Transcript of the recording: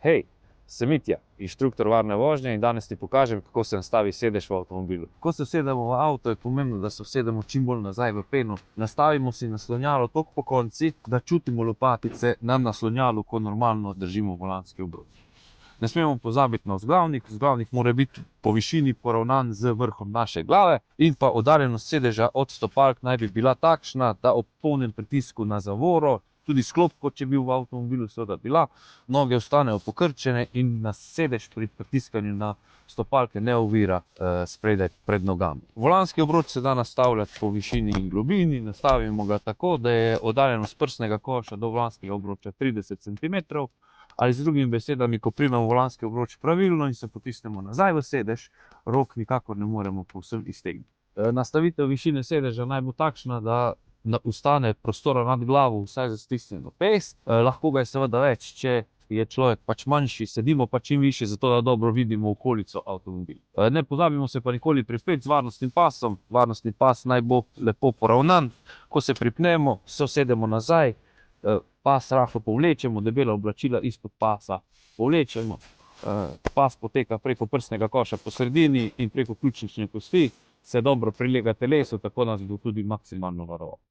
Hej, sem Mitja, inštruktor varne vožnje in danes ti pokažem, kako se nastavi sedež v avtomobilu. Ko se usedemo v avto, je pomembno, da se usedemo čim bolj nazaj v peno. Nastavimo si naslonjalo toliko pokonci, da čutimo lopatice na naslonjalu, ko normalno držimo volanski obroč. Ne smemo pozabiti na vzglavnik. Vzglavnik mora biti po višini poravnan z vrhom naše glave in pa oddaljenost sedeža od stopalk naj bi bila takšna, da ob polnem pritisku na zavoro, tudi sklop, kot če bi v avtomobilu seveda bila, noge ostanejo pokrčene in nas sedež pri pritiskanju na stopalke ne ovira spredaj pred nogami. Volanski obroč se da nastavljati po višini in globini. Nastavimo ga tako, da je oddaljenost prsnega koša do volanskega obroča 30 cm. Ali z drugimi besedami, ko primemo volanski obroč pravilno in se potisnemo nazaj v sedež, rok nikakor ne moremo povsem iztegniti. Nastavitev višine sedeža naj bo takšna, da ostane prostora nad glavo vsaj za stisnjeno pest. Lahko ga je seveda več, če je človek pač manjši, sedimo pa čim višje, zato da dobro vidimo okolico avtomobila. Ne pozabimo se pa nikoli pripeti z varnostnim pasom. Varnostni pas naj bo lepo poravnan. Ko se pripnemo, se usedemo nazaj, pas rahlo povlečemo, debela oblačila izpod pasa povlečemo. Pas poteka preko prsnega koša po sredini in preko ključnične kosti. Se dobro prilega telesu, tako nas bo tudi maksimalno varoval.